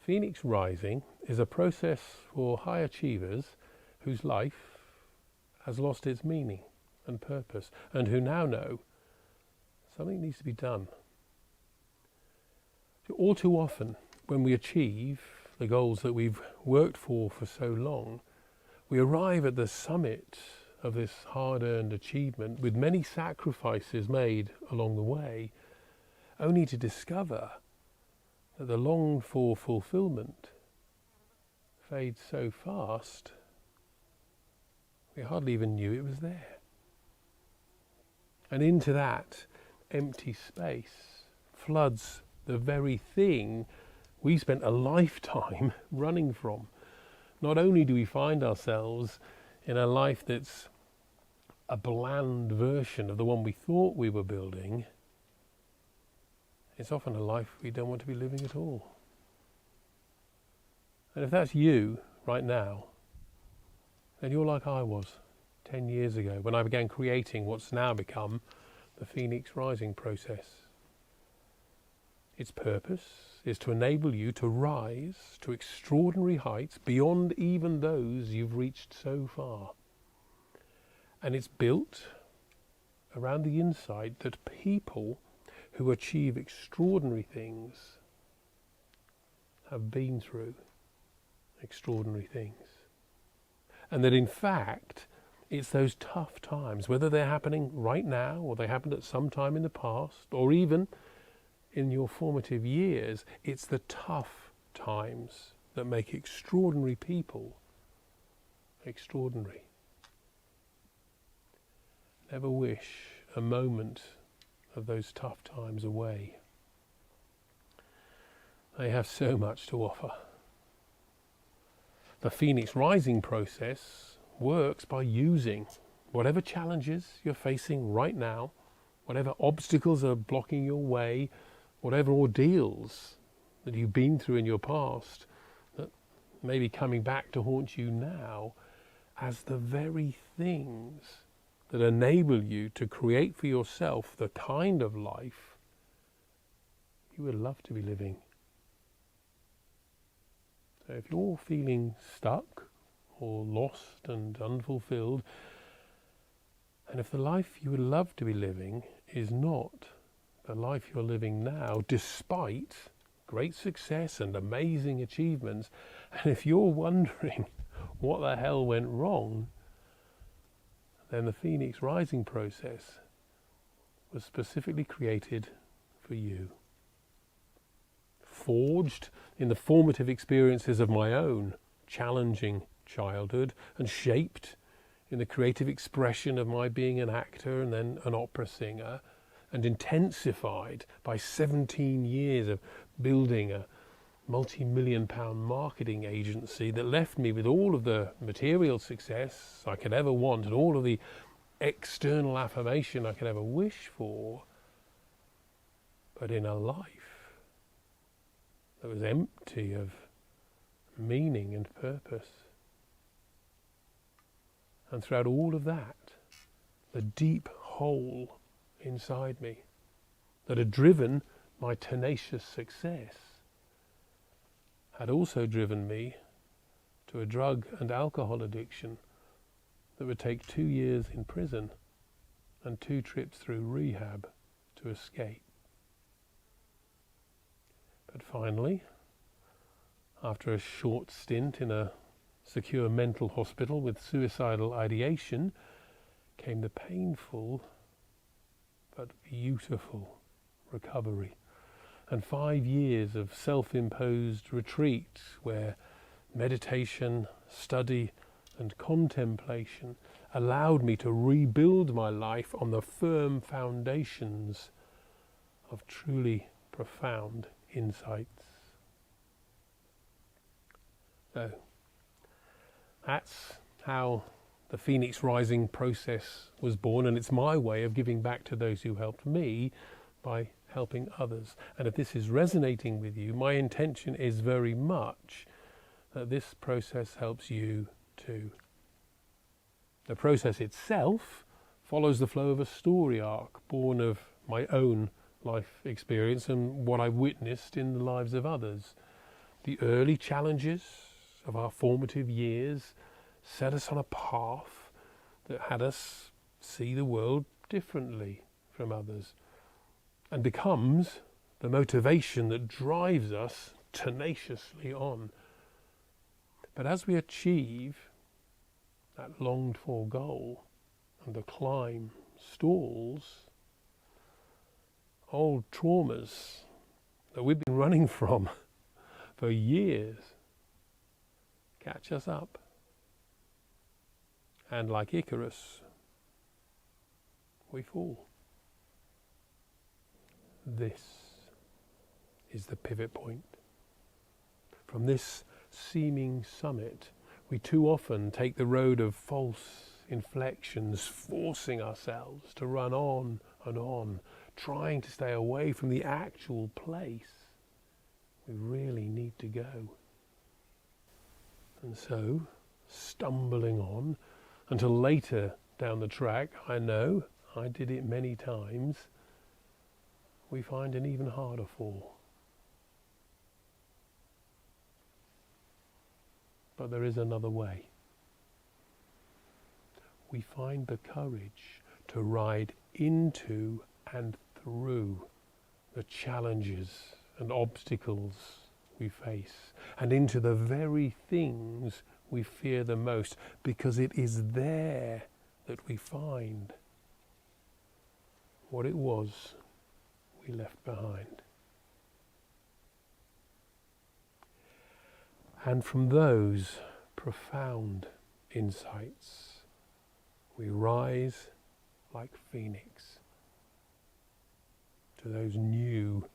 Phoenix Rising is a process for high achievers whose life has lost its meaning and purpose, and who now know something needs to be done. All too often, when we achieve the goals that we've worked for so long, we arrive at the summit of this hard-earned achievement with many sacrifices made along the way, only to discover that the longed-for fulfillment fades so fast we hardly even knew it was there. And into that empty space floods the very thing we spent a lifetime running from. Not only do we find ourselves in a life that's a bland version of the one we thought we were building, it's often a life we don't want to be living at all. And if that's you right now, then you're like I was 10 years ago when I began creating what's now become the Phoenix Rising process. Its purpose is to enable you to rise to extraordinary heights beyond even those you've reached so far. And it's built around the insight that people who achieve extraordinary things have been through extraordinary things. And that in fact, it's those tough times, whether they're happening right now or they happened at some time in the past or even in your formative years, it's the tough times that make extraordinary people extraordinary. Never wish a moment of those tough times away. They have so much to offer. The Phoenix Rising process works by using whatever challenges you're facing right now, whatever obstacles are blocking your way, whatever ordeals that you've been through in your past that may be coming back to haunt you now, as the very things that enable you to create for yourself the kind of life you would love to be living. So if you're feeling stuck or lost and unfulfilled, and if the life you would love to be living is not the life you're living now, despite great success and amazing achievements, and if you're wondering what the hell went wrong, then the Phoenix Rising process was specifically created for you. Forged in the formative experiences of my own challenging childhood and shaped in the creative expression of my being an actor and then an opera singer, and intensified by 17 years of building a multi-million-pound marketing agency that left me with all of the material success I could ever want and all of the external affirmation I could ever wish for, but in a life that was empty of meaning and purpose. And throughout all of that, the deep hole inside me that had driven my tenacious success had also driven me to a drug and alcohol addiction that would take 2 years in prison and 2 trips through rehab to escape. But finally, after a short stint in a secure mental hospital with suicidal ideation, came the painful but beautiful recovery, and 5 years of self-imposed retreat where meditation, study and contemplation allowed me to rebuild my life on the firm foundations of truly profound insights. So that's how the Phoenix Rising process was born, and it's my way of giving back to those who helped me by helping others. And if this is resonating with you, my intention is very much that this process helps you too. The process itself follows the flow of a story arc born of my own life experience and what I've witnessed in the lives of others. The early challenges of our formative years set us on a path that had us see the world differently from others, and becomes the motivation that drives us tenaciously on. But as we achieve that longed for goal and the climb stalls, old traumas that we've been running from for years catch us up. And like Icarus, we fall. This is the pivot point. From this seeming summit, we too often take the road of false inflections, forcing ourselves to run on and on, trying to stay away from the actual place we really need to go. And so, stumbling on until later down the track, I know, I did it many times, we find an even harder fall. But there is another way. We find the courage to ride into and through the challenges and obstacles we face, and into the very things we fear the most, because it is there that we find what it was we left behind. And from those profound insights, we rise like phoenix to those new,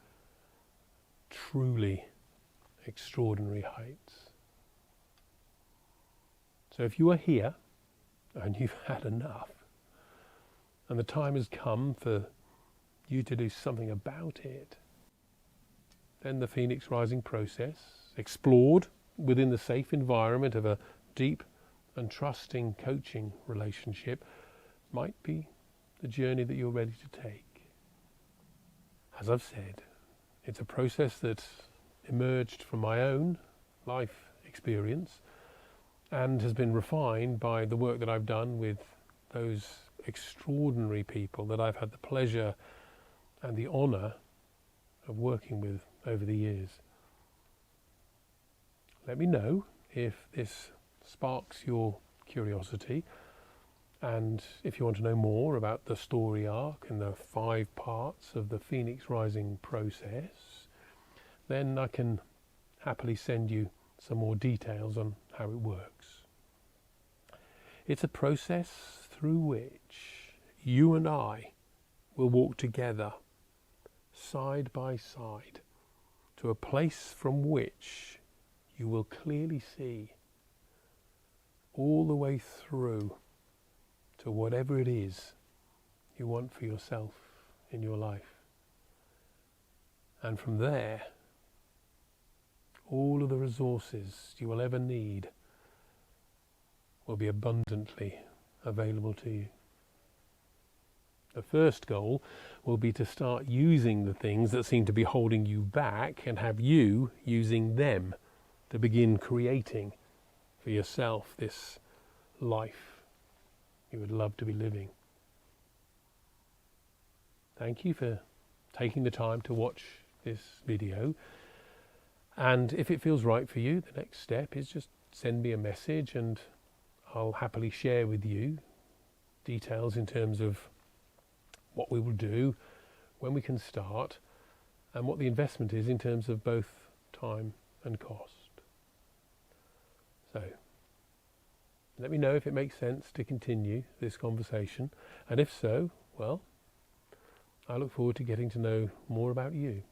truly extraordinary heights. So if you are here and you've had enough, and the time has come for you to do something about it, then the Phoenix Rising process, explored within the safe environment of a deep and trusting coaching relationship, might be the journey that you're ready to take. As I've said, it's a process that emerged from my own life experience and has been refined by the work that I've done with those extraordinary people that I've had the pleasure and the honour of working with over the years. Let me know if this sparks your curiosity, and if you want to know more about the story arc and the 5 parts of the Phoenix Rising process, then I can happily send you some more details on how it works. It's a process through which you and I will walk together, side by side, to a place from which you will clearly see all the way through to whatever it is you want for yourself in your life. And from there, all of the resources you will ever need will be abundantly available to you. The first goal will be to start using the things that seem to be holding you back and have you using them to begin creating for yourself this life you would love to be living. Thank you for taking the time to watch this video. And if it feels right for you, the next step is just send me a message and I'll happily share with you details in terms of what we will do, when we can start, and what the investment is in terms of both time and cost. So, let me know if it makes sense to continue this conversation, and if so, well, I look forward to getting to know more about you.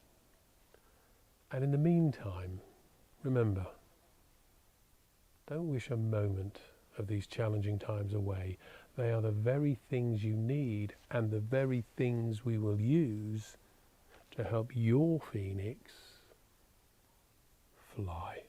And in the meantime, remember, don't wish a moment of these challenging times away. They are the very things you need and the very things we will use to help your phoenix fly.